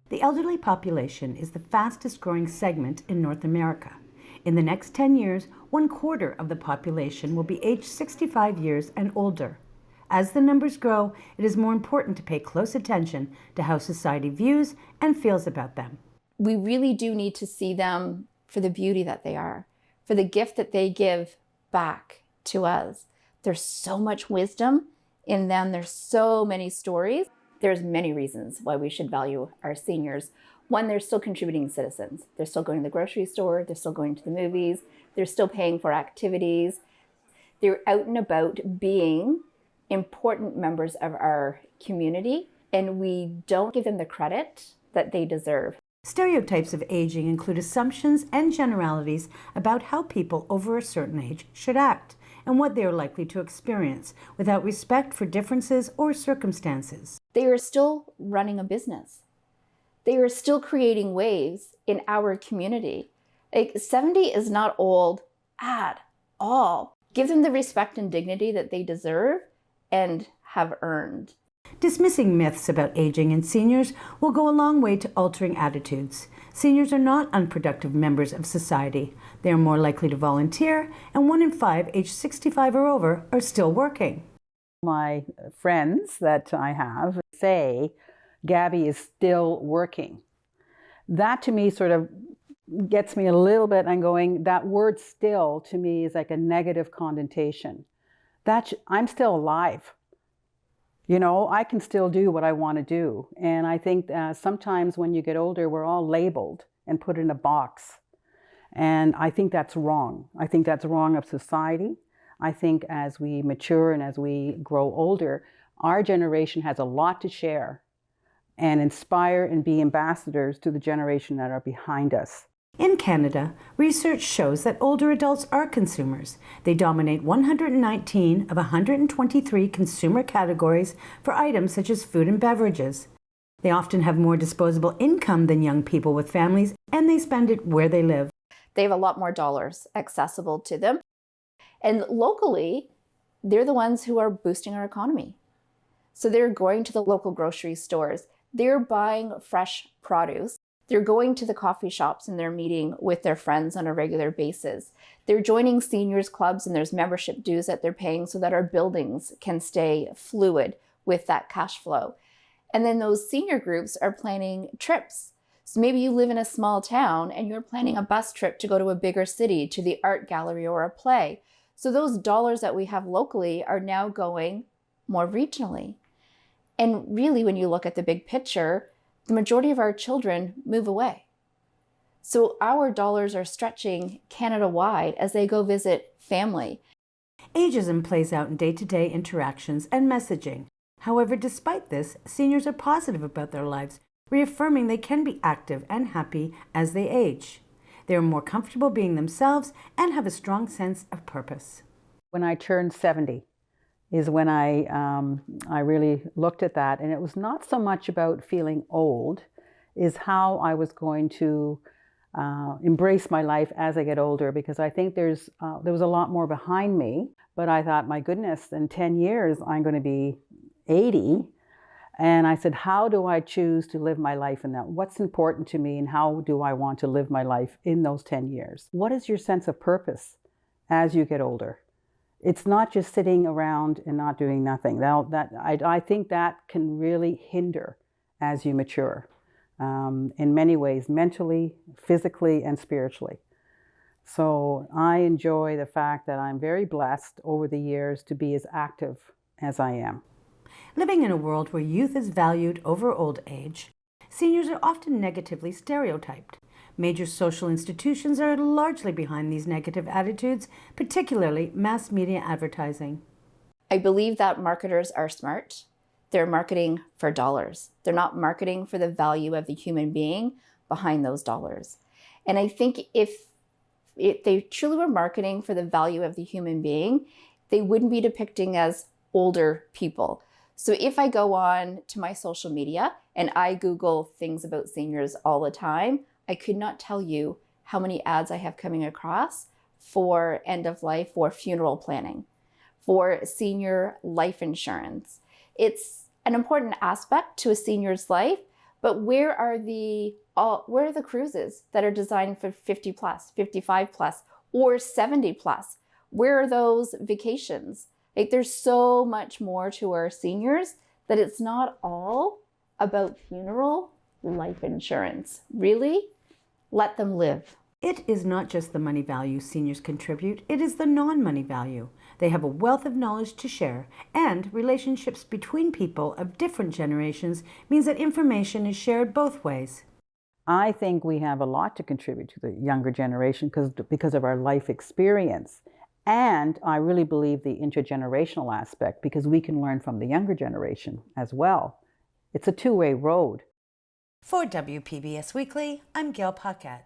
The elderly population is the fastest growing segment in North America. In the next 10 years, 1/4 of the population will be aged 65 years and older. As the numbers grow, it is more important to pay close attention to how society views and feels about them. We really do need to see them for the beauty that they are, for the gift that they give back to us. There's so much wisdom in them. There's so many stories. There's many reasons why we should value our seniors. One, they're still contributing citizens. They're still going to the grocery store. They're still going to the movies. They're still paying for activities. They're out and about being important members of our community, and we don't give them the credit that they deserve. Stereotypes of aging include assumptions and generalities about how people over a certain age should act and what they are likely to experience, without respect for differences or circumstances. They are still running a business. They are still creating waves in our community. 70 is not old at all. Give them the respect and dignity that they deserve and have earned. Dismissing myths about aging and seniors will go a long way to altering attitudes. Seniors are not unproductive members of society. They are more likely to volunteer, and 1 in 5 aged 65 or over are still working. My friends that I have say, Gabby is still working. That to me sort of gets me a little bit, I'm going, that word still to me is like a negative connotation. I'm still alive. You know, I can still do what I want to do. And I think sometimes when you get older, we're all labeled and put in a box. And I think that's wrong. I think that's wrong of society. I think as we mature and as we grow older, our generation has a lot to share and inspire and be ambassadors to the generation that are behind us. In Canada, research shows that older adults are consumers. They dominate 119 of 123 consumer categories for items such as food and beverages. They often have more disposable income than young people with families, and they spend it where they live. They have a lot more dollars accessible to them. And locally, they're the ones who are boosting our economy. So they're going to the local grocery stores. They're buying fresh produce. They're going to the coffee shops and they're meeting with their friends on a regular basis. They're joining seniors clubs and there's membership dues that they're paying so that our buildings can stay fluid with that cash flow. And then those senior groups are planning trips. So maybe you live in a small town and you're planning a bus trip to go to a bigger city, to the art gallery or a play. So those dollars that we have locally are now going more regionally. And really, when you look at the big picture, the majority of our children move away. So our dollars are stretching Canada-wide as they go visit family. Ageism plays out in day-to-day interactions and messaging. However, despite this, seniors are positive about their lives, reaffirming they can be active and happy as they age. They are more comfortable being themselves and have a strong sense of purpose. When I turned 70, is when I really looked at that, and it was not so much about feeling old, is how I was going to embrace my life as I get older, because I think there was a lot more behind me, but I thought, my goodness, in 10 years I'm going to be 80, and I said, how do I choose to live my life in that? What's important to me, and how do I want to live my life in those 10 years? What is your sense of purpose as you get older? It's not just sitting around and not doing nothing. I think that can really hinder as you mature in many ways, mentally, physically, and spiritually. So I enjoy the fact that I'm very blessed over the years to be as active as I am. Living in a world where youth is valued over old age, seniors are often negatively stereotyped. Major social institutions are largely behind these negative attitudes, particularly mass media advertising. I believe that marketers are smart. They're marketing for dollars. They're not marketing for the value of the human being behind those dollars. And I think if they truly were marketing for the value of the human being, they wouldn't be depicting as older people. So if I go on to my social media and I Google things about seniors all the time, I could not tell you how many ads I have coming across for end of life, for funeral planning, for senior life insurance. It's an important aspect to a senior's life, But where are the cruises that are designed for 50 plus, 55 plus, or 70 plus? Where are those vacations? Like, there's so much more to our seniors that it's not all about funeral life insurance. Really, let them live. It is not just the money value seniors contribute, it is the non-money value. They have a wealth of knowledge to share, and relationships between people of different generations means that information is shared both ways. I think we have a lot to contribute to the younger generation because of our life experience. And I really believe the intergenerational aspect, because we can learn from the younger generation as well. It's a two-way road. For WPBS Weekly, I'm Gail Paquette.